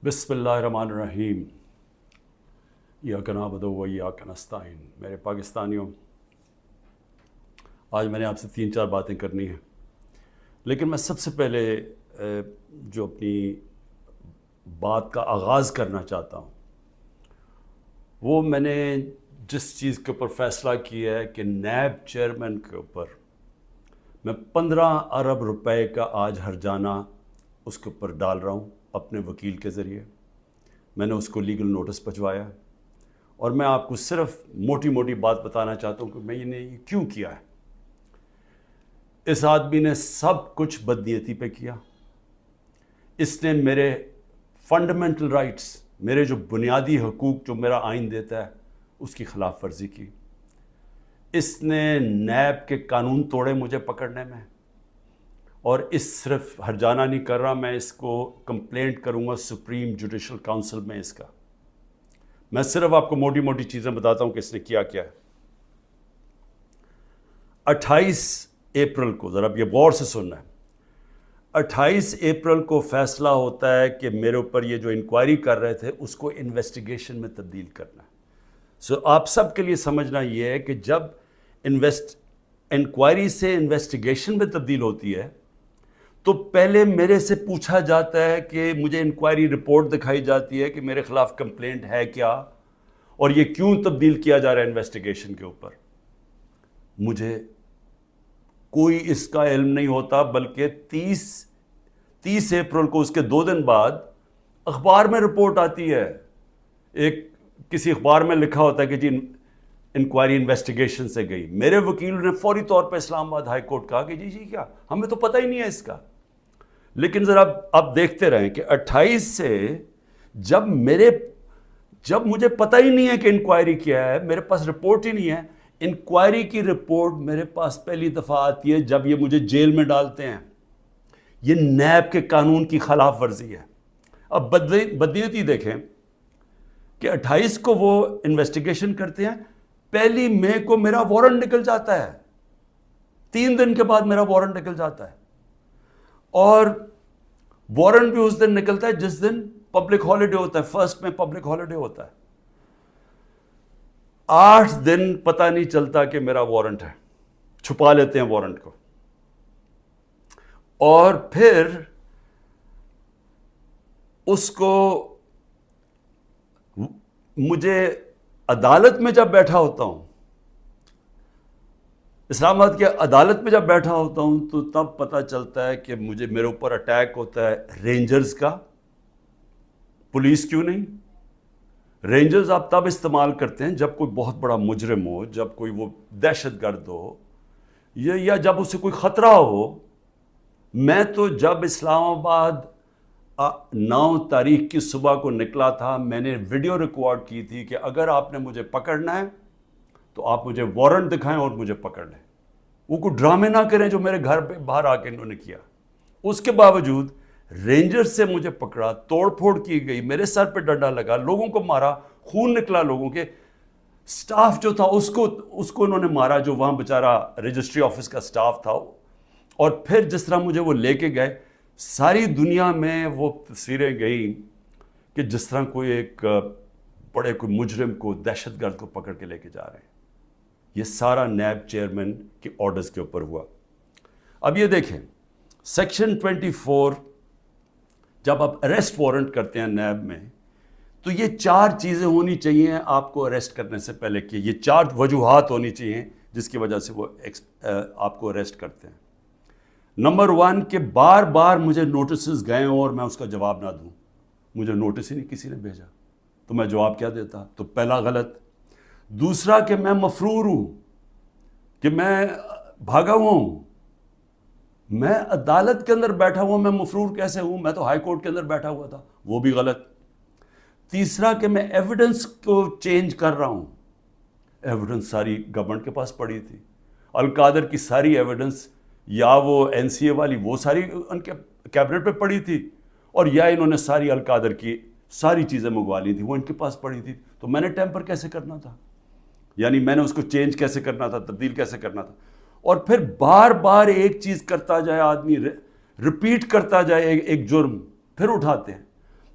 بسم اللہ الرحمن الرحیم ایاک نعبد و ایاک نستعین۔ میرے پاکستانیوں، آج میں نے آپ سے 3-4 باتیں کرنی ہیں، لیکن میں سب سے پہلے جو اپنی بات کا آغاز کرنا چاہتا ہوں وہ میں نے جس چیز کے اوپر فیصلہ کیا ہے کہ نیب چیئرمین کے اوپر میں 15 ارب روپے کا آج ہرجانہ اس کے اوپر ڈال رہا ہوں اپنے وکیل کے ذریعے۔ میں نے اس کو لیگل نوٹس بھجوایا اور میں آپ کو صرف موٹی موٹی بات بتانا چاہتا ہوں کہ میں نے یہ کیوں کیا ہے۔ اس آدمی نے سب کچھ بدنیتی پہ کیا۔ اس نے میرے فنڈامنٹل رائٹس، میرے جو بنیادی حقوق جو میرا آئین دیتا ہے، اس کی خلاف ورزی کی۔ اس نے نیب کے قانون توڑے مجھے پکڑنے میں، اور اس صرف ہرجانہ نہیں کر رہا، میں اس کو کمپلینٹ کروں گا سپریم جوڈیشل کاؤنسل میں اس کا۔ میں صرف آپ کو موٹی موٹی چیزیں بتاتا ہوں کہ اس نے کیا کیا ہے۔ 28 اپریل کو، ذرا اب یہ غور سے سننا ہے، 28 اپریل کو فیصلہ ہوتا ہے کہ میرے اوپر یہ جو انکوائری کر رہے تھے اس کو انویسٹیگیشن میں تبدیل کرنا ہے۔ آپ سب کے لیے سمجھنا یہ ہے کہ جب انکوائری سے انویسٹیگیشن میں تبدیل ہوتی ہے تو پہلے میرے سے پوچھا جاتا ہے کہ مجھے انکوائری رپورٹ دکھائی جاتی ہے کہ میرے خلاف کمپلینٹ ہے کیا اور یہ کیوں تبدیل کیا جا رہا ہے انویسٹیگیشن کے اوپر۔ مجھے کوئی اس کا علم نہیں ہوتا، بلکہ 30 اپریل کو اس کے 2 دن بعد اخبار میں رپورٹ آتی ہے، کسی اخبار میں لکھا ہوتا ہے کہ جی انکوائری انویسٹیگیشن سے گئی۔ میرے وکیل نے فوری طور پہ اسلام آباد ہائی کورٹ کہا کہ جی کیا، ہمیں تو پتہ ہی نہیں ہے اس کا۔ لیکن ذرا آپ دیکھتے رہیں کہ 28 سے جب مجھے پتہ ہی نہیں ہے کہ انکوائری کیا ہے، میرے پاس رپورٹ ہی نہیں ہے۔ انکوائری کی رپورٹ میرے پاس پہلی دفعہ آتی ہے جب یہ مجھے جیل میں ڈالتے ہیں۔ یہ نیب کے قانون کی خلاف ورزی ہے۔ اب بدنیتی دیکھیں کہ 28 کو وہ انویسٹیگیشن کرتے ہیں، 1 مئی کو میرا وارنٹ نکل جاتا ہے، 3 دن کے بعد میرا وارنٹ نکل جاتا ہے، اور وارنٹ بھی اس دن نکلتا ہے جس دن پبلک ہالیڈے ہوتا ہے، 1 میں پبلک ہالیڈے ہوتا ہے۔ 8 دن پتہ نہیں چلتا کہ میرا وارنٹ ہے، چھپا لیتے ہیں وارنٹ کو، اور پھر اس کو مجھے عدالت میں جب بیٹھا ہوتا ہوں، اسلام آباد کی عدالت میں جب بیٹھا ہوتا ہوں، تو تب پتہ چلتا ہے کہ میرے اوپر اٹیک ہوتا ہے رینجرز کا۔ پولیس کیوں نہیں؟ رینجرز آپ تب استعمال کرتے ہیں جب کوئی بہت بڑا مجرم ہو، جب کوئی وہ دہشت گرد ہو، یا جب اسے کوئی خطرہ ہو۔ میں تو جب اسلام آباد 9 تاریخ کی صبح کو نکلا تھا، میں نے ویڈیو ریکارڈ کی تھی کہ اگر آپ نے مجھے پکڑنا ہے تو آپ مجھے وارنٹ دکھائیں اور مجھے پکڑ لیں۔ وہ کوئی ڈرامے نہ کریں جو میرے گھر پہ باہر آ کے انہوں نے کیا۔ اس کے باوجود رینجر سے مجھے پکڑا، توڑ پھوڑ کی گئی، میرے سر پہ ڈنڈا لگا، لوگوں کو مارا، خون نکلا لوگوں کے۔ سٹاف جو تھا اس کو انہوں نے مارا، جو وہاں بیچارہ رجسٹری آفس کا سٹاف تھا۔ اور پھر جس طرح مجھے وہ لے کے گئے، ساری دنیا میں وہ تصویریں گئیں کہ جس طرح کوئی مجرم کو، دہشت گرد کو پکڑ کے لے کے جا رہے ہیں۔ یہ سارا نیب چیئرمین کے آرڈرز کے اوپر ہوا۔ اب یہ دیکھیں، سیکشن 24 جب آپ اریسٹ وارنٹ کرتے ہیں نیب میں، تو یہ 4 چیزیں ہونی چاہیے آپ کو اریسٹ کرنے سے پہلے، کہ یہ 4 وجوہات ہونی چاہیے جس کی وجہ سے وہ آپ کو اریسٹ کرتے ہیں۔ نمبر 1 کہ بار بار مجھے نوٹسز گئے اور میں اس کا جواب نہ دوں۔ مجھے نوٹس ہی نہیں کسی نے بھیجا تو میں جواب کیا دیتا؟ تو پہلا غلط۔ دوسرا کہ میں مفرور ہوں، کہ میں بھاگا ہوا ہوں۔ میں عدالت کے اندر بیٹھا ہوا، میں مفرور کیسے ہوں؟ میں تو ہائی کورٹ کے اندر بیٹھا ہوا تھا، وہ بھی غلط۔ تیسرا کہ میں ایویڈنس کو چینج کر رہا ہوں۔ ایویڈنس ساری گورنمنٹ کے پاس پڑی تھی، القادر کی ساری ایویڈنس، یا وہ NCA والی، وہ ساری ان کے کیبنٹ پہ پڑی تھی، اور یا انہوں نے ساری القادر کی ساری چیزیں منگوا لی تھی، وہ ان کے پاس پڑی تھی۔ تو میں نے ٹیمپر کیسے کرنا تھا؟ یعنی میں نے اس کو چینج کیسے کرنا تھا، تبدیل کیسے کرنا تھا؟ اور پھر بار بار ایک چیز کرتا جائے آدمی، ریپیٹ کرتا جائے ایک جرم، پھر اٹھاتے ہیں۔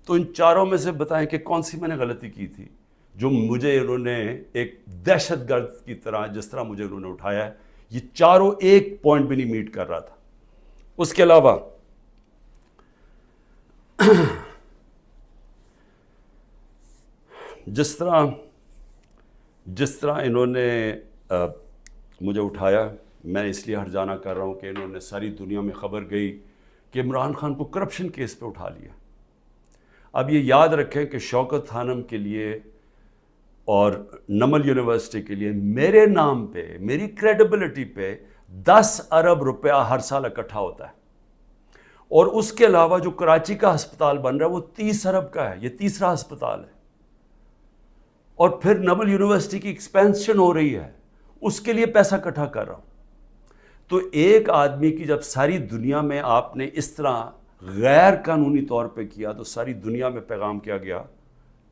تو ان چاروں میں سے بتائیں کہ کون سی میں نے غلطی کی تھی جو مجھے انہوں نے ایک دہشت گرد کی طرح جس طرح مجھے انہوں نے اٹھایا ہے، یہ چاروں ایک پوائنٹ بھی نہیں میٹ کر رہا تھا۔ اس کے علاوہ جس طرح انہوں نے مجھے اٹھایا، میں اس لیے ہرجانہ کر رہا ہوں کہ انہوں نے ساری دنیا میں خبر گئی کہ عمران خان کو کرپشن کیس پہ اٹھا لیا۔ اب یہ یاد رکھیں کہ شوکت خانم کے لیے اور نمل یونیورسٹی کے لیے میرے نام پہ، میری کریڈیبلٹی پہ 10 ارب روپیہ ہر سال اکٹھا ہوتا ہے، اور اس کے علاوہ جو کراچی کا ہسپتال بن رہا ہے وہ 30 ارب کا ہے، یہ تیسرا ہسپتال ہے، اور پھر نمل یونیورسٹی کی ایکسپینشن ہو رہی ہے، اس کے لیے پیسہ اکٹھا کر رہا ہوں۔ تو ایک آدمی کی جب ساری دنیا میں آپ نے اس طرح غیر قانونی طور پہ کیا تو ساری دنیا میں پیغام کیا گیا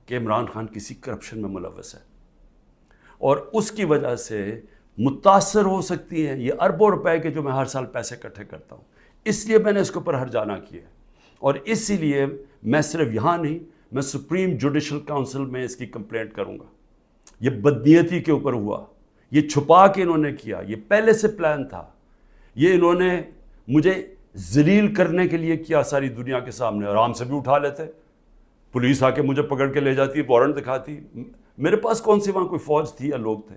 کہ عمران خان کسی کرپشن میں ملوث ہے، اور اس کی وجہ سے متاثر ہو سکتی ہیں یہ اربوں روپے کے جو میں ہر سال پیسے اکٹھے کرتا ہوں۔ اس لیے میں نے اس کے اوپر ہرجانہ کیا، اور اسی لیے میں صرف یہاں نہیں، میں سپریم جوڈیشل کاؤنسل میں اس کی کمپلینٹ کروں گا۔ یہ بدنیتی کے اوپر ہوا، یہ چھپا کے انہوں نے کیا، یہ پہلے سے پلان تھا، یہ انہوں نے مجھے ذلیل کرنے کے لیے کیا ساری دنیا کے سامنے۔ آرام سے بھی اٹھا لیتے، پولیس آ کے مجھے پکڑ کے لے جاتی، وارنٹ دکھاتی، میرے پاس کون سی وہاں کوئی فوج تھی یا لوگ تھے۔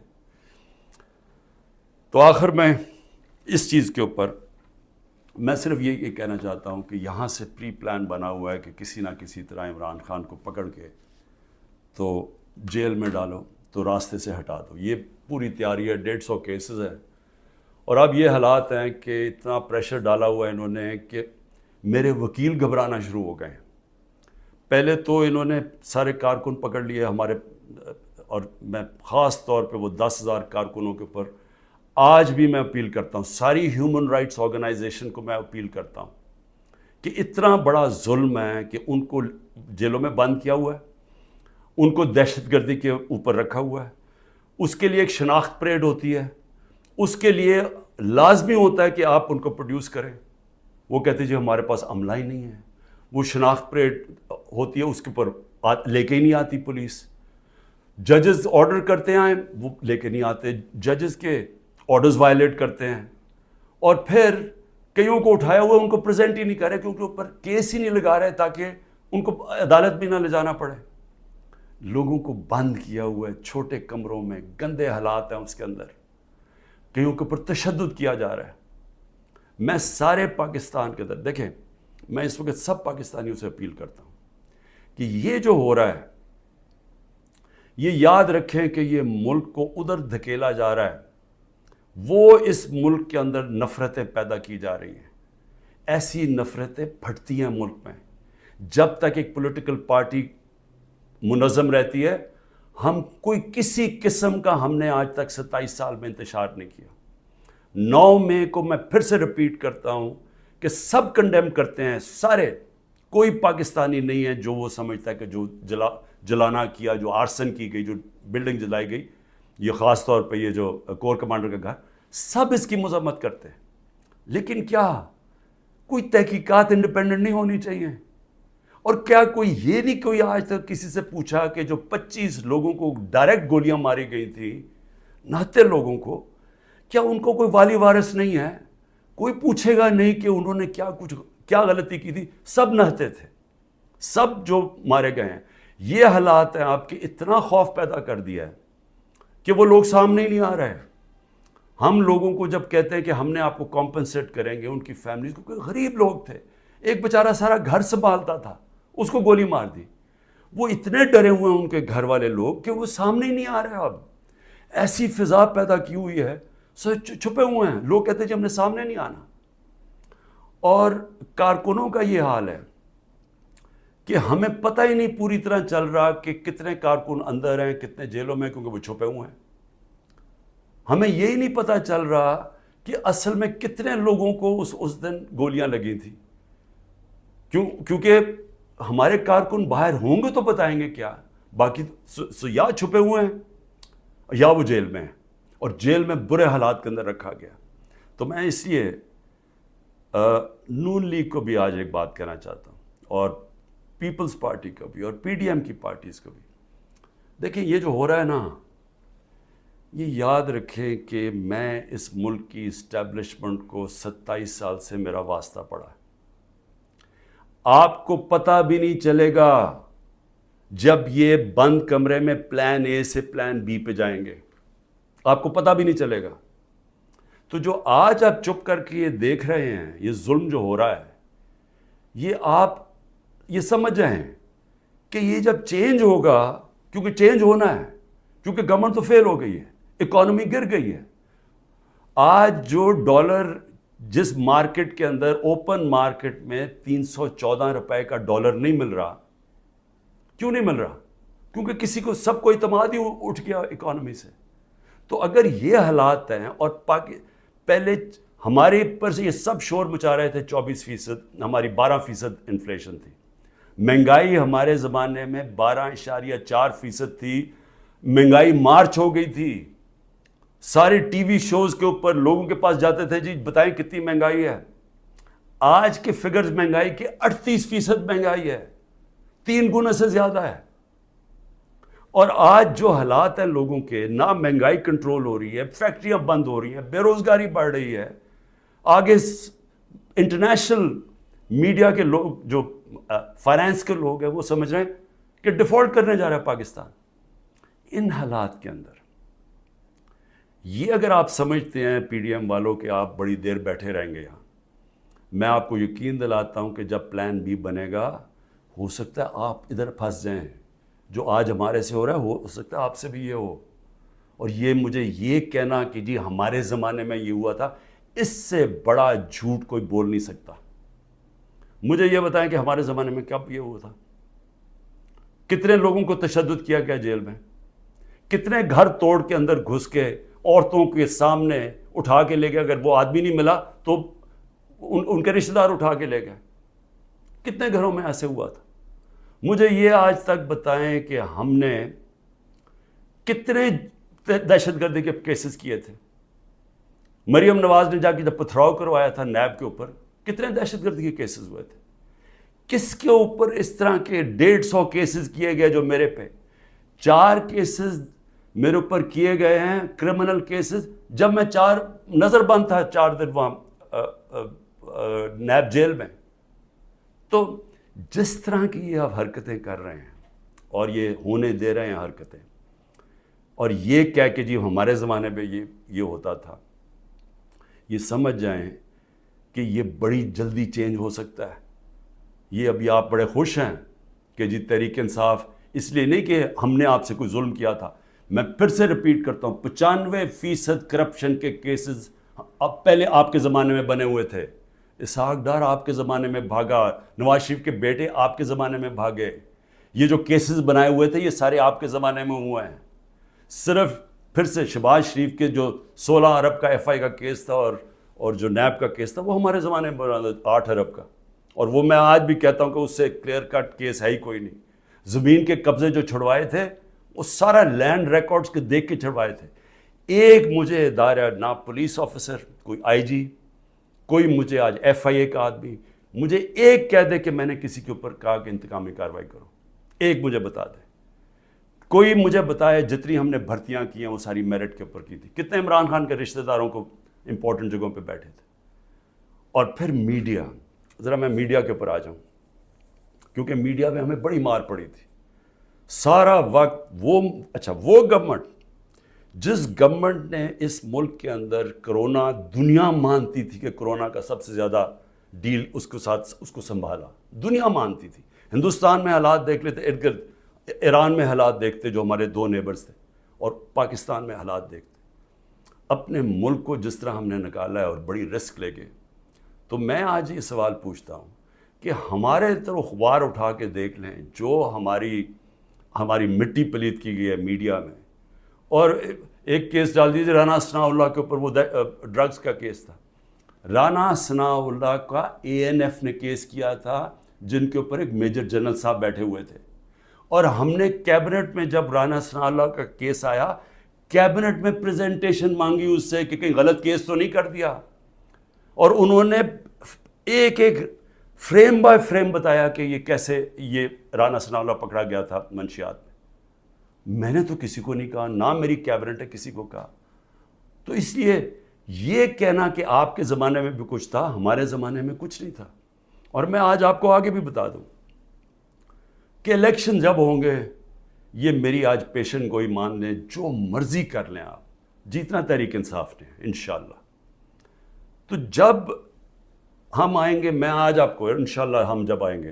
تو آخر میں اس چیز کے اوپر میں صرف یہ کہنا چاہتا ہوں کہ یہاں سے پری پلان بنا ہوا ہے کہ کسی نہ کسی طرح عمران خان کو پکڑ کے تو جیل میں ڈالو، تو راستے سے ہٹا دو۔ یہ پوری تیاری ہے، 150 کیسز ہیں، اور اب یہ حالات ہیں کہ اتنا پریشر ڈالا ہوا ہے انہوں نے کہ میرے وکیل گھبرانا شروع ہو گئے ہیں۔ پہلے تو انہوں نے سارے کارکن پکڑ لیے ہمارے، اور میں خاص طور پہ وہ 10,000 کارکنوں کے اوپر آج بھی میں اپیل کرتا ہوں، ساری ہیومن رائٹس آرگنائزیشن کو میں اپیل کرتا ہوں کہ اتنا بڑا ظلم ہے کہ ان کو جیلوں میں بند کیا ہوا ہے، ان کو دہشت گردی کے اوپر رکھا ہوا ہے، اس کے لیے ایک شناخت پریڈ ہوتی ہے، اس کے لیے لازمی ہوتا ہے کہ آپ ان کو پروڈیوس کریں۔ وہ کہتے ہیں جی ہمارے پاس عملہ ہی نہیں ہے، وہ شناخت پریڈ ہوتی ہے، اس کے اوپر لے کے ہی نہیں آتی پولیس۔ ججز آرڈر کرتے ہیں وہ لے کے نہیں آتے، ججز کے آرڈرز وائلیٹ کرتے ہیں، اور پھر کئیوں کو اٹھایا ہوا ان کو پریزنٹ ہی نہیں کر رہے کیونکہ اوپر کیس ہی نہیں لگا رہے تاکہ ان کو عدالت بھی نہ لے جانا پڑے۔ لوگوں کو بند کیا ہوا ہے چھوٹے کمروں میں، گندے حالات ہیں اس کے اندر، کئیوں کے اوپر تشدد کیا جا رہا ہے۔ میں سارے پاکستان کے اندر، دیکھیں میں اس وقت سب پاکستانیوں سے اپیل کرتا ہوں کہ یہ جو ہو رہا ہے یہ یاد رکھیں کہ یہ ملک کو ادھر دھکیلا جا رہا ہے، وہ اس ملک کے اندر نفرتیں پیدا کی جا رہی ہیں، ایسی نفرتیں پھٹتی ہیں ملک میں۔ جب تک ایک پولیٹیکل پارٹی منظم رہتی ہے، ہم کوئی کسی قسم کا ہم نے آج تک 27 سال میں انتشار نہیں کیا۔ 9 مئی کو میں پھر سے ریپیٹ کرتا ہوں کہ سب کنڈیم کرتے ہیں، سارے، کوئی پاکستانی نہیں ہے جو وہ سمجھتا ہے کہ جو جلانا کیا، جو آرسن کی گئی، جو بلڈنگ جلائی گئی، یہ خاص طور پہ یہ جو کور کمانڈر کا گھر، سب اس کی مذمت کرتے ہیں۔ لیکن کیا کوئی تحقیقات انڈیپینڈنٹ نہیں ہونی چاہیے؟ اور کیا کوئی یہ نہیں کوئی آج تک کسی سے پوچھا کہ جو 25 لوگوں کو ڈائریکٹ گولیاں ماری گئی تھیں، نہتے لوگوں کو، کیا ان کو کوئی والی وارث نہیں ہے؟ کوئی پوچھے گا نہیں کہ انہوں نے کیا غلطی کی تھی؟ سب نہتے تھے، سب جو مارے گئے ہیں۔ یہ حالات ہیں آپ کے، اتنا خوف پیدا کر دیا ہے کہ وہ لوگ سامنے ہی نہیں آ رہے۔ ہم لوگوں کو جب کہتے ہیں کہ ہم نے آپ کو کمپنسیٹ کریں گے، ان کی فیملیز کو، کوئی غریب لوگ تھے، ایک بیچارہ سارا گھر سنبھالتا تھا، اس کو گولی مار دی، وہ اتنے ڈرے ہوئے ہیں ان کے گھر والے لوگ کہ وہ سامنے ہی نہیں آ رہے۔ اب ایسی فضا پیدا کی ہوئی ہے، چھپے ہوئے ہیں لوگ، کہتے ہیں جی ہم نے سامنے نہیں آنا۔ اور کارکنوں کا یہ حال ہے کہ ہمیں پتہ ہی نہیں پوری طرح چل رہا کہ کتنے کارکن اندر ہیں، کتنے جیلوں میں، کیونکہ وہ چھپے ہوئے ہیں۔ ہمیں یہی نہیں پتہ چل رہا کہ اصل میں کتنے لوگوں کو اس دن گولیاں لگی تھیں، کیونکہ ہمارے کارکن باہر ہوں گے تو بتائیں گے کیا، باقی یا چھپے ہوئے ہیں یا وہ جیل میں ہیں، اور جیل میں برے حالات کے اندر رکھا گیا۔ تو میں اس لیے نون لیگ کو بھی آج ایک بات کہنا چاہتا ہوں، اور پیپلز پارٹی کا بھی اور پی ڈی ایم کی پارٹیز کا بھی. دیکھیں یہ جو ہو رہا ہے نا, یہ یاد رکھیں کہ میں اس ملک کی اسٹیبلشمنٹ کو 27 سال سے میرا واسطہ پڑا ہے. آپ کو پتہ بھی نہیں چلے گا جب یہ بند کمرے میں پلان اے سے پلان بی پہ جائیں گے, آپ کو پتہ بھی نہیں چلے گا. تو جو آج آپ چپ کر کے یہ دیکھ رہے ہیں, یہ ظلم جو ہو رہا ہے, یہ آپ یہ سمجھ جائیں کہ یہ جب چینج ہوگا, کیونکہ چینج ہونا ہے, کیونکہ گورنمنٹ تو فیل ہو گئی ہے, اکانومی گر گئی ہے. آج جو ڈالر جس مارکیٹ کے اندر اوپن مارکیٹ میں 314 روپے کا ڈالر نہیں مل رہا, کیوں نہیں مل رہا؟ کیونکہ کسی کو سب کو اعتماد ہی اٹھ گیا اکانومی سے. تو اگر یہ حالات ہیں اور پہلے ہمارے پر سے یہ سب شور مچا رہے تھے 24%, ہماری 12% انفلیشن تھی. مہنگائی ہمارے زمانے میں 12.4% تھی. مہنگائی مارچ ہو گئی تھی. سارے ٹی وی شوز کے اوپر لوگوں کے پاس جاتے تھے, جی بتائیں کتنی مہنگائی ہے. آج کے فگرز مہنگائی کے 38% مہنگائی ہے, 3 گنا سے زیادہ ہے. اور آج جو حالات ہیں لوگوں کے, نہ مہنگائی کنٹرول ہو رہی ہے, فیکٹریاں بند ہو رہی ہیں, بے روزگاری بڑھ رہی ہے. آگے انٹرنیشنل میڈیا کے لوگ, جو فائنانس کے لوگ ہیں, وہ سمجھ رہے ہیں کہ ڈیفالٹ کرنے جا رہا ہے پاکستان. ان حالات کے اندر یہ اگر آپ سمجھتے ہیں پی ڈی ایم والوں کہ آپ بڑی دیر بیٹھے رہیں گے یہاں, میں آپ کو یقین دلاتا ہوں کہ جب پلان بی بنے گا, ہو سکتا ہے آپ ادھر پھنس جائیں. جو آج ہمارے سے ہو رہا ہے ہو سکتا ہے آپ سے بھی یہ ہو. اور یہ مجھے یہ کہنا کہ جی ہمارے زمانے میں یہ ہوا تھا, اس سے بڑا جھوٹ کوئی بول نہیں سکتا. مجھے یہ بتائیں کہ ہمارے زمانے میں کب یہ ہوا تھا؟ کتنے لوگوں کو تشدد کیا گیا جیل میں, کتنے گھر توڑ کے اندر گھس کے عورتوں کے سامنے اٹھا کے لے گئے, اگر وہ آدمی نہیں ملا تو ان کے رشتہ دار اٹھا کے لے گئے. کتنے گھروں میں ایسے ہوا تھا؟ مجھے یہ آج تک بتائیں کہ ہم نے کتنے دہشت گردی کے کیسز کیے تھے. مریم نواز نے جا کے جب پتھراؤ کروایا تھا نیب کے اوپر, کتنے دہشت گردی کے کیسز ہوئے تھے. کس کے اوپر اس طرح کے 150 کیسز کیے گئے جو میرے پہ 4 کیسز میرے اوپر کیے گئے ہیں, کرمنل کیسز, جب میں نظر بند تھا 4 دن وہاں نیب جیل میں. تو جس طرح کی یہ آپ حرکتیں کر رہے ہیں اور یہ ہونے دے رہے ہیں حرکتیں, اور یہ کہہ کہ جی ہمارے زمانے میں یہ ہوتا تھا, یہ سمجھ جائیں کہ یہ بڑی جلدی چینج ہو سکتا ہے. یہ ابھی آپ بڑے خوش ہیں کہ جی تحریک انصاف, اس لیے نہیں کہ ہم نے آپ سے کوئی ظلم کیا تھا. میں پھر سے ریپیٹ کرتا ہوں, 95% کرپشن کے کیسز اب پہلے آپ کے زمانے میں بنے ہوئے تھے. اسحاق ڈار آپ کے زمانے میں بھاگا, نواز شریف کے بیٹے آپ کے زمانے میں بھاگے. یہ جو کیسز بنائے ہوئے تھے یہ سارے آپ کے زمانے میں ہوئے ہیں. صرف پھر سے شہباز شریف کے جو 16 ارب کا ایف آئی کا کیس تھا اور جو نیب کا کیس تھا, وہ ہمارے زمانے میں بنا 8 ارب کا. اور وہ میں آج بھی کہتا ہوں کہ اس سے کلیئر کٹ کیس ہے ہی کوئی نہیں. زمین کے قبضے جو چھڑوائے تھے وہ سارا لینڈ ریکارڈز کے دیکھ کے چھڑوائے تھے. ایک مجھے ادارہ, نہ پولیس آفیسر, کوئی آئی جی, کوئی مجھے آج ایف آئی اے کا آدمی مجھے ایک کہہ دے کہ میں نے کسی کے اوپر کہا کہ انتقامی کارروائی کرو, ایک مجھے بتا دے. کوئی مجھے بتائے جتنی ہم نے بھرتیاں کی ہیں وہ ساری میرٹ کے اوپر کی تھی. کتنے عمران خان کے رشتہ داروں کو امپورٹنٹ جگہوں پہ بیٹھے تھے. اور پھر میڈیا, ذرا میں میڈیا کے اوپر آ جاؤں, کیونکہ میڈیا میں ہمیں بڑی مار پڑی تھی سارا وقت. وہ گورنمنٹ, جس گورنمنٹ نے اس ملک کے اندر کرونا, دنیا مانتی تھی کہ کرونا کا سب سے زیادہ ڈیل اس کے ساتھ اس کو سنبھالا, دنیا مانتی تھی. ہندوستان میں حالات دیکھ لیتے, ارد گرد ایران میں حالات دیکھتے جو ہمارے 2 نیبرز تھے, اور پاکستان میں حالات دیکھتے. اپنے ملک کو جس طرح ہم نے نکالا ہے اور بڑی رسک لے کے, تو میں آج یہ سوال پوچھتا ہوں کہ ہمارے طرف اخبار اٹھا کے دیکھ لیں, جو ہماری مٹی پلیت کی گئی ہے میڈیا میں. اور ایک کیس ڈال دیجیے رانا ثناء اللہ کے اوپر, وہ ڈرگز کا کیس تھا. رانا ثناء اللہ کا اے این ایف نے کیس کیا تھا, جن کے اوپر ایک میجر جنرل صاحب بیٹھے ہوئے تھے. اور ہم نے کیبنٹ میں جب رانا ثناء اللہ کا کیس آیا, کیبنٹ میں پریزنٹیشن مانگی اس سے کہ کہیں غلط کیس تو نہیں کر دیا. اور انہوں نے ایک فریم بائی فریم بتایا کہ یہ کیسے یہ رانا ثناء اللہ پکڑا گیا تھا منشیات میں نے تو کسی کو نہیں کہا، نہ میری کیبنٹ نے کسی کو کہا. تو اس لیے یہ کہنا کہ آپ کے زمانے میں بھی کچھ تھا، ہمارے زمانے میں کچھ نہیں تھا. اور میں آج آپ کو آگے بھی بتا دوں کہ الیکشن جب ہوں گے، یہ میری آج پیشن گوئی مان لیں، جو مرضی کر لیں آپ، جیتنا تحریک انصاف نے انشاءاللہ. تو جب ہم آئیں گے، میں آج آپ کو انشاءاللہ ہم جب آئیں گے،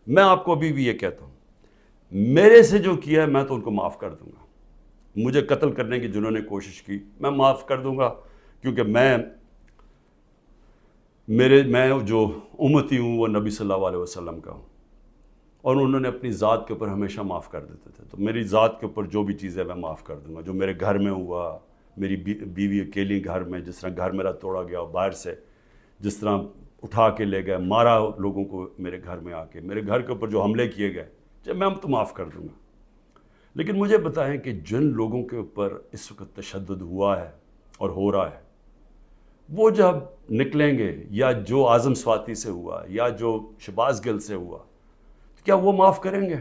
میں آپ کو ابھی بھی یہ کہتا ہوں، میرے سے جو کیا ہے میں تو ان کو معاف کر دوں گا. مجھے قتل کرنے کی جنہوں نے کوشش کی میں معاف کر دوں گا، کیونکہ میں جو امتی ہوں وہ نبی صلی اللہ علیہ وسلم کا ہوں، اور انہوں نے اپنی ذات کے اوپر ہمیشہ معاف کر دیتے تھے. تو میری ذات کے اوپر جو بھی چیز ہے میں معاف کر دوں گا. جو میرے گھر میں ہوا، میری بیوی اکیلی گھر میں، جس طرح گھر میرا توڑا گیا باہر سے، جس طرح اٹھا کے لے گئے، مارا لوگوں کو میرے گھر میں آ کے، میرے گھر کے اوپر جو حملے کیے گئے، جب میں تو معاف کر دوں گا. لیکن مجھے بتائیں کہ جن لوگوں کے اوپر اس وقت تشدد ہوا ہے اور ہو رہا ہے، وہ جب نکلیں گے، یا جو اعظم سواتی سے ہوا، یا جو شہباز گل سے ہوا، تو کیا وہ معاف کریں گے؟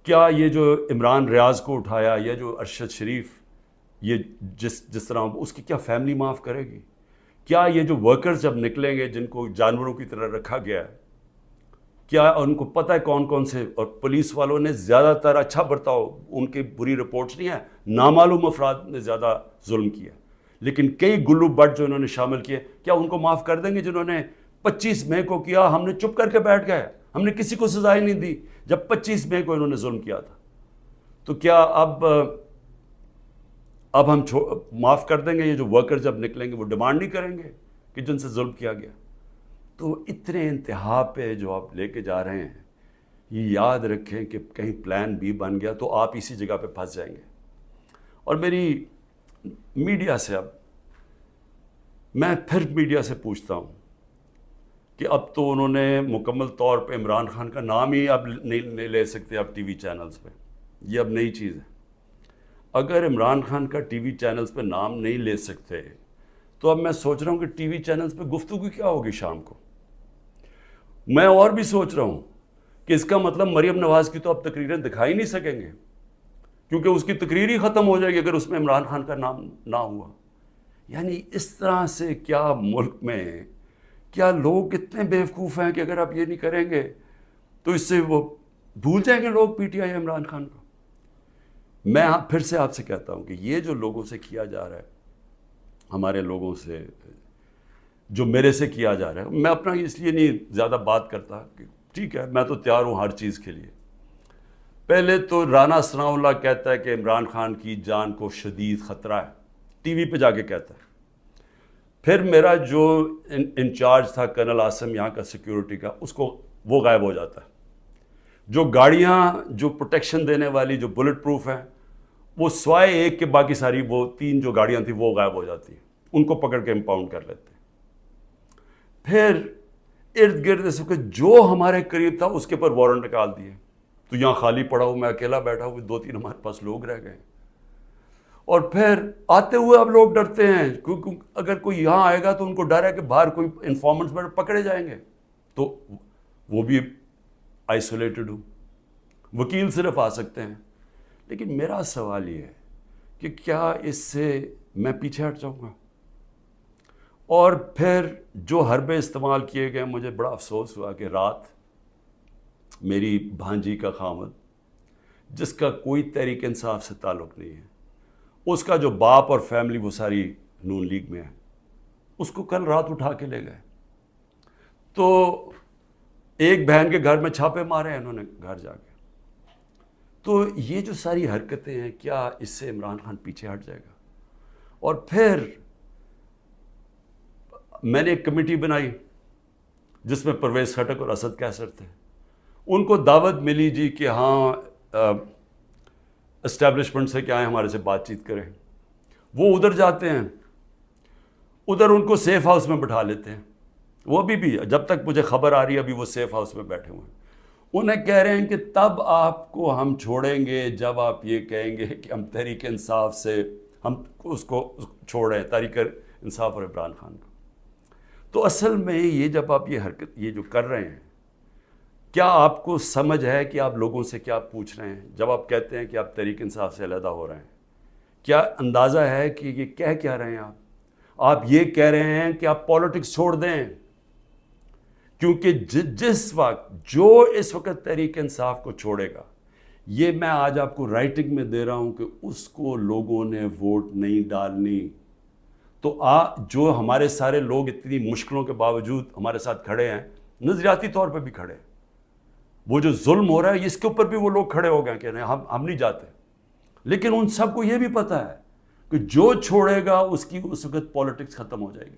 کیا یہ جو عمران ریاض کو اٹھایا، یا جو ارشد شریف، یہ جس طرح اس کی کیا فیملی معاف کرے گی؟ کیا یہ جو ورکرز جب نکلیں گے جن کو جانوروں کی طرح رکھا گیا ہے، کیا ان کو پتہ ہے کون کون سے؟ اور پولیس والوں نے زیادہ تر اچھا برتاؤ، ان کی بری رپورٹس نہیں ہیں، نامعلوم افراد نے زیادہ ظلم کیا، لیکن کئی گلو بٹ جو انہوں نے شامل کیے، کیا ان کو معاف کر دیں گے؟ جنہوں نے 25 مئی کو کیا، ہم نے چپ کر کے بیٹھ گئے، ہم نے کسی کو سزا ہی نہیں دی جب 25 مئی کو انہوں نے ظلم کیا تھا. تو کیا اب ہم معاف کر دیں گے؟ یہ جو ورکر جب نکلیں گے وہ ڈیمانڈ نہیں کریں گے کہ جن سے ظلم کیا گیا؟ تو اتنے انتہا پہ جو آپ لے کے جا رہے ہیں، یہ یاد رکھیں کہ کہیں پلان بی بن گیا تو آپ اسی جگہ پہ پھنس جائیں گے. اور میری میڈیا سے، اب میں پھر میڈیا سے پوچھتا ہوں کہ اب تو انہوں نے مکمل طور پہ عمران خان کا نام ہی اب نہیں لے سکتے اب ٹی وی چینلز پہ، یہ اب نئی چیز ہے. اگر عمران خان کا ٹی وی چینلز پہ نام نہیں لے سکتے تو اب میں سوچ رہا ہوں کہ ٹی وی چینلز پہ گفتگو کیا ہوگی شام کو. میں اور بھی سوچ رہا ہوں کہ اس کا مطلب مریم نواز کی تو اب تقریریں دکھائی نہیں سکیں گے، کیونکہ اس کی تقریر ہی ختم ہو جائے گی اگر اس میں عمران خان کا نام نہ ہوا. یعنی اس طرح سے کیا ملک میں کیا لوگ اتنے بیوقوف ہیں کہ اگر آپ یہ نہیں کریں گے تو اس سے وہ بھول جائیں گے لوگ P T I Imran Khan کو. میں پھر سے آپ سے کہتا ہوں کہ یہ جو لوگوں سے کیا جا رہا ہے، ہمارے لوگوں سے جو میرے سے کیا جا رہا ہے، میں اپنا اس لیے نہیں زیادہ بات کرتا کہ ٹھیک ہے میں تو تیار ہوں ہر چیز کے لیے. پہلے تو رانا ثناء اللہ کہتا ہے کہ عمران خان کی جان کو شدید خطرہ ہے، ٹی وی پہ جا کے کہتا ہے. پھر میرا جو انچارج تھا کرنل عاصم یہاں کا سیکیورٹی کا، وہ غائب ہو جاتا ہے. جو گاڑیاں جو پروٹیکشن دینے والی جو بلٹ پروف ہیں، وہ سوائے ایک کے باقی ساری وہ 3 جو گاڑیاں تھیں وہ غائب ہو جاتی ہیں، ان کو پکڑ کے امپاؤنڈ کر لیتے ہیں. پھر ارد گرد اس وقت جو ہمارے قریب تھا اس کے پر وارنٹ نکال دیے، تو یہاں خالی پڑا ہوں، میں اکیلا بیٹھا ہوں، 2-3 ہمارے پاس لوگ رہ گئے. اور پھر آتے ہوئے اب لوگ ڈرتے ہیں کیونکہ اگر کوئی یہاں آئے گا تو ان کو ڈر ہے کہ باہر کوئی انفارمنٹس پکڑے جائیں گے، تو وہ بھی آئسولیٹڈ ہوں، وکیل صرف آ سکتے ہیں. لیکن میرا سوال یہ ہے کہ کیا اس سے میں پیچھے ہٹ جاؤں گا؟ اور پھر جو حربے استعمال کیے گئے، مجھے بڑا افسوس ہوا کہ رات میری بھانجی کا خامد، جس کا کوئی تحریک انصاف سے تعلق نہیں ہے، اس کا جو باپ اور فیملی وہ ساری نون لیگ میں ہے، اس کو کل رات اٹھا کے لے گئے. تو ایک بہن کے گھر میں چھاپے مارے ہیں انہوں نے گھر جا کے. تو یہ جو ساری حرکتیں ہیں، کیا اس سے عمران خان پیچھے ہٹ جائے گا؟ اور پھر میں نے ایک کمیٹی بنائی جس میں پرویز خٹک اور اسد کیسر تھے. ان کو دعوت ملی جی کہ ہاں اسٹیبلشمنٹ سے کیا ہے ہمارے سے بات چیت کریں. وہ ادھر جاتے ہیں، ادھر ان کو سیف ہاؤس میں بٹھا لیتے ہیں. وہ ابھی بھی جب تک مجھے خبر آ رہی ہے ابھی وہ سیف ہاؤس میں بیٹھے ہوئے ہیں. انہیں کہہ رہے ہیں کہ تب آپ کو ہم چھوڑیں گے جب آپ یہ کہیں گے کہ ہم تحریک انصاف سے ہم اس کو چھوڑیں، تحریک انصاف اور عمران خان کو. تو اصل میں یہ جب آپ یہ حرکت یہ جو کر رہے ہیں، کیا آپ کو سمجھ ہے کہ آپ لوگوں سے کیا پوچھ رہے ہیں جب آپ کہتے ہیں کہ آپ تحریک انصاف سے علیحدہ ہو رہے ہیں؟ کیا اندازہ ہے کہ یہ کہہ کیا رہے ہیں آپ یہ کہہ رہے ہیں کہ آپ پالیٹکس چھوڑ دیں، کیونکہ جس وقت جو اس وقت تحریک انصاف کو چھوڑے گا، یہ میں آج آپ کو رائٹنگ میں دے رہا ہوں کہ اس کو لوگوں نے ووٹ نہیں ڈالنی، تو جو ہمارے سارے لوگ اتنی مشکلوں کے باوجود ہمارے ساتھ کھڑے ہیں، نظریاتی طور پہ بھی کھڑے ہیں، وہ جو ظلم ہو رہا ہے اس کے اوپر بھی وہ لوگ کھڑے ہو گئے کہ نہیں ہم نہیں جاتے، لیکن ان سب کو یہ بھی پتہ ہے کہ جو چھوڑے گا اس کی اس وقت پالیٹکس ختم ہو جائے گی۔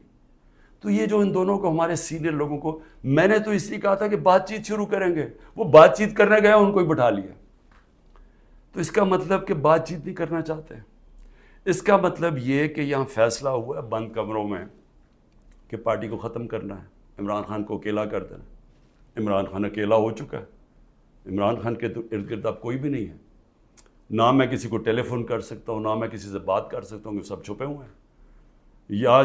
تو یہ جو ان دونوں کو، ہمارے سینئر لوگوں کو، میں نے تو اس لیے کہا تھا کہ بات چیت شروع کریں گے، وہ بات چیت کرنے گئے ان کو ہی بٹھا لیا، تو اس کا مطلب کہ بات چیت نہیں کرنا چاہتے۔ اس کا مطلب یہ کہ یہاں فیصلہ ہوا ہے بند کمروں میں کہ پارٹی کو ختم کرنا ہے، عمران خان کو اکیلا کر دینا۔ عمران خان اکیلا ہو چکا ہے، عمران خان کے تو ارد گرد اب کوئی بھی نہیں ہے، نہ میں کسی کو ٹیلی فون کر سکتا ہوں، نہ میں کسی سے بات کر سکتا ہوں، کہ سب چھپے ہوئے ہیں، یا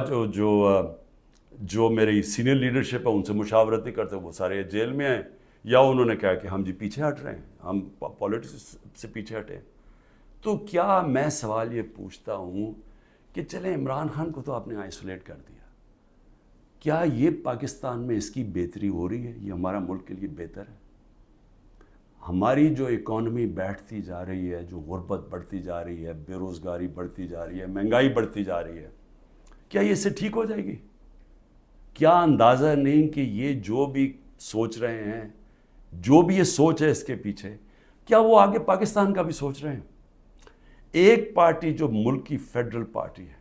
جو میری سینئر لیڈرشپ ہے ان سے مشاورت نہیں کرتے، وہ سارے جیل میں ہیں، یا انہوں نے کہا کہ ہم جی پیچھے ہٹ رہے ہیں، ہم پالیٹکس سے پیچھے ہٹے۔ تو کیا میں سوال یہ پوچھتا ہوں کہ چلیں عمران خان کو تو آپ نے آئسولیٹ کر دیا، کیا یہ پاکستان میں اس کی بہتری ہو رہی ہے؟ یہ ہمارا ملک کے لیے بہتر ہے؟ ہماری جو اکانومی بیٹھتی جا رہی ہے، جو غربت بڑھتی جا رہی ہے، بے روزگاری بڑھتی جا رہی ہے، مہنگائی بڑھتی جا رہی ہے، کیا یہ اس سے ٹھیک ہو جائے گی؟ کیا اندازہ نہیں کہ یہ جو بھی سوچ رہے ہیں، جو بھی یہ سوچ ہے اس کے پیچھے، کیا وہ آگے پاکستان کا بھی سوچ رہے ہیں؟ ایک پارٹی جو ملک کی فیڈرل پارٹی ہے،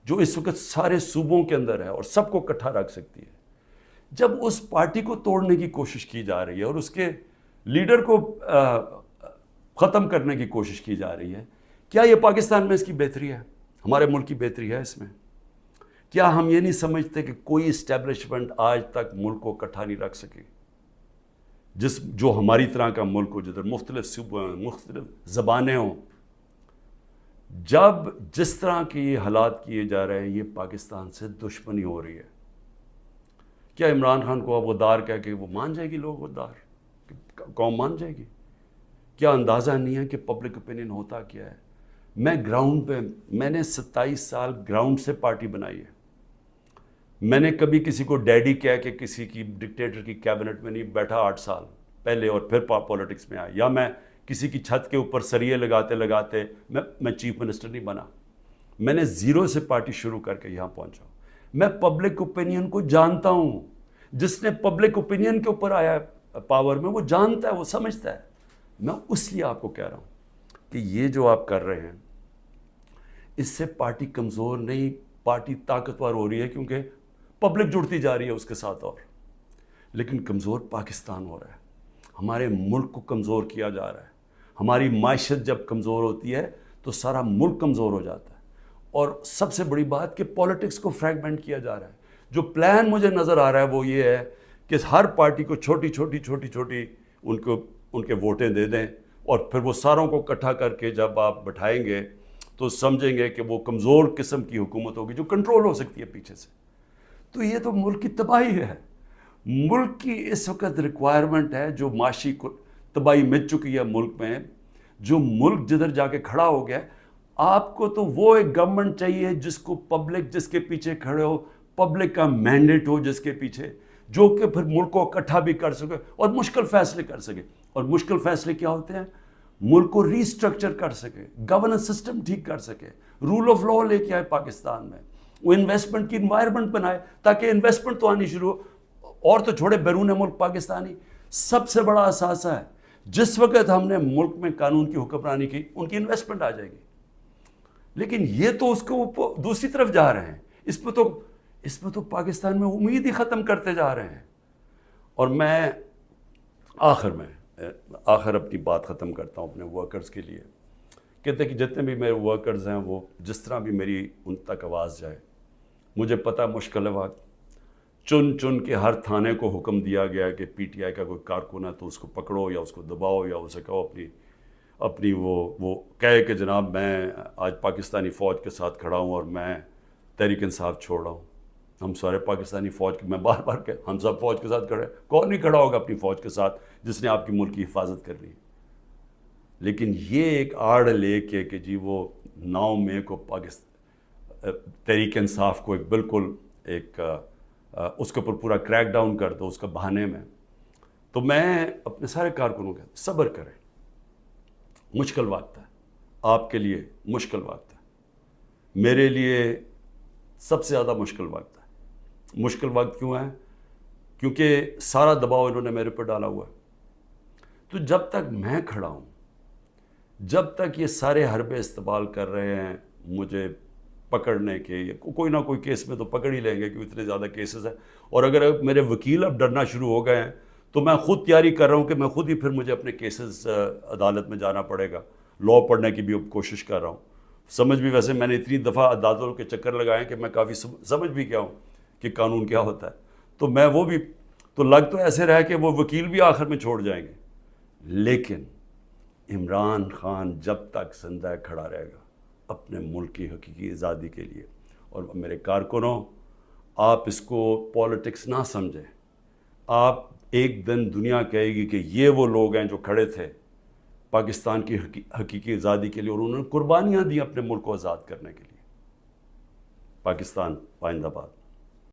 جو اس وقت سارے صوبوں کے اندر ہے اور سب کو اکٹھا رکھ سکتی ہے، جب اس پارٹی کو توڑنے کی کوشش کی جا رہی ہے اور اس کے لیڈر کو ختم کرنے کی کوشش کی جا رہی ہے، کیا یہ پاکستان میں اس کی بہتری ہے؟ ہمارے ملک کی بہتری ہے اس میں؟ کیا ہم یہ نہیں سمجھتے کہ کوئی اسٹیبلشمنٹ آج تک ملک کو اکٹھا نہیں رکھ سکی، جو ہماری طرح کا ملک ہو، جدھر مختلف صوبے ہوں، مختلف زبانیں ہوں؟ جب جس طرح کے یہ حالات کیے جا رہے ہیں، یہ پاکستان سے دشمنی ہو رہی ہے، کیا عمران خان کو اب غدار کہہ کے وہ مان جائے گی؟ لوگ غدار قوم مان جائے گی؟ کیا اندازہ نہیں ہے کہ پبلک اوپینین ہوتا کیا ہے؟ میں گراؤنڈ پہ، میں نے 27 سال گراؤنڈ سے پارٹی بنائی ہے، میں نے کبھی کسی کو ڈیڈی کہہ کے کسی کی ڈکٹیٹر کی کیبنٹ میں نہیں بیٹھا 8 سال پہلے اور پھر پالیٹکس میں آیا، یا میں کسی کی چھت کے اوپر سریے لگاتے لگاتے میں چیف منسٹر نہیں بنا، میں نے زیرو سے پارٹی شروع کر کے یہاں پہنچا ہوں۔ میں پبلک اوپینین کو جانتا ہوں، جس نے پبلک اوپینین کے اوپر آیا پاور میں، وہ جانتا ہے، وہ سمجھتا ہے۔ میں اس لیے آپ کو کہہ رہا ہوں کہ یہ جو آپ کر رہے ہیں، اس سے پارٹی کمزور نہیں، پارٹی طاقتور ہو رہی ہے، کیونکہ پبلک جڑتی جا رہی ہے اس کے ساتھ، اور لیکن کمزور پاکستان ہو رہا ہے، ہمارے ملک کو کمزور کیا جا رہا ہے۔ ہماری معیشت جب کمزور ہوتی ہے تو سارا ملک کمزور ہو جاتا ہے، اور سب سے بڑی بات کہ پالیٹکس کو فریگمنٹ کیا جا رہا ہے۔ جو پلان مجھے نظر آ رہا ہے وہ یہ ہے کہ ہر پارٹی کو چھوٹی چھوٹی ان کے ووٹیں دے دیں، اور پھر وہ ساروں کو اکٹھا کر کے جب آپ بٹھائیں گے تو سمجھیں گے کہ وہ کمزور قسم کی حکومت ہوگی جو کنٹرول ہو سکتی ہے پیچھے سے۔ تو یہ تو ملک کی تباہی ہے، ملک کی اس وقت ریکوائرمنٹ ہے، جو معاشی تباہی مچ چکی ہے ملک میں، جو ملک جدھر جا کے کھڑا ہو گیا ہے۔ آپ کو تو وہ ایک گورنمنٹ چاہیے جس کو پبلک، جس کے پیچھے کھڑے ہو، پبلک کا مینڈیٹ ہو جس کے پیچھے، جو کہ پھر ملک کو اکٹھا بھی کر سکے اور مشکل فیصلے کر سکے۔ اور مشکل فیصلے کیا ہوتے ہیں؟ ملک کو ری اسٹرکچر کر سکے، گورننس سسٹم ٹھیک کر سکے، رول آف لا لے کے آئے پاکستان میں، وہ انویسٹمنٹ کی انوائرمنٹ بنائے تاکہ انویسٹمنٹ تو آنی شروع ہو، اور تو چھوڑے بیرون ملک پاکستانی سب سے بڑا اثاثہ ہے۔ جس وقت ہم نے ملک میں قانون کی حکمرانی کی، ان کی انویسٹمنٹ آ جائے گی، لیکن یہ تو اس کو دوسری طرف جا رہے ہیں، اس پہ تو پاکستان میں امید ہی ختم کرتے جا رہے ہیں۔ اور میں آخر اپنی بات ختم کرتا ہوں اپنے ورکرز کے لیے، کہتے ہیں کہ جتنے بھی میرے ورکرز ہیں، وہ جس طرح بھی میری ان تک آواز جائے، مجھے پتہ مشکل ہے وقت، چن کے ہر تھانے کو حکم دیا گیا کہ پی ٹی آئی کا کوئی کارکن ہے تو اس کو پکڑو یا اس کو دباؤ یا اسے کہو اپنی وہ کہے کہ جناب میں آج پاکستانی فوج کے ساتھ کھڑا ہوں اور میں تحریک انصاف چھوڑ رہا ہوں۔ ہم سارے پاکستانی فوج کے، میں بار بار کہ ہم سب فوج کے ساتھ کھڑے، کون نہیں کھڑا ہوگا اپنی فوج کے ساتھ جس نے آپ کی ملک کی حفاظت کرنی ہے؟ لیکن یہ ایک آڑ لے کے کہ جی وہ 9 مئی کو تحریک انصاف کو ایک بالکل ایک اس کے اوپر پورا کریک ڈاؤن کر دو اس کا بہانے میں، تو میں اپنے سارے کارکنوں کا صبر کریں، مشکل وقت ہے، آپ کے لیے مشکل وقت ہے، میرے لیے سب سے زیادہ مشکل وقت ہے۔ مشکل وقت کیوں ہے؟ کیونکہ سارا دباؤ انہوں نے میرے پر ڈالا ہوا ہے۔ تو جب تک میں کھڑا ہوں، جب تک یہ سارے حربے استعمال کر رہے ہیں مجھے پکڑنے کے، کوئی نہ کوئی کیس میں تو پکڑ ہی لیں گے کیونکہ اتنے زیادہ کیسز ہیں، اور اگر میرے وکیل اب ڈرنا شروع ہو گئے ہیں تو میں خود تیاری کر رہا ہوں کہ میں خود ہی پھر مجھے اپنے کیسز عدالت میں جانا پڑے گا، لا پڑھنے کی بھی اب کوشش کر رہا ہوں۔ سمجھ بھی، ویسے میں نے اتنی دفعہ عدالتوں کے چکر لگائے ہیں کہ میں کافی سمجھ بھی گیا ہوں کہ قانون کیا ہوتا ہے، تو میں وہ بھی تو لگ تو ایسے رہا کہ وہ وکیل بھی آخر میں چھوڑ جائیں گے، لیکن عمران خان جب تک زندہ کھڑا رہے گا اپنے ملک کی حقیقی آزادی کے لیے۔ اور میرے کارکنوں، آپ اس کو پالیٹکس نہ سمجھیں، آپ ایک دن دنیا کہے گی کہ یہ وہ لوگ ہیں جو کھڑے تھے پاکستان کی حقیقی آزادی کے لیے اور انہوں نے قربانیاں دی اپنے ملک کو آزاد کرنے کے لیے۔ پاکستان زندہ باد۔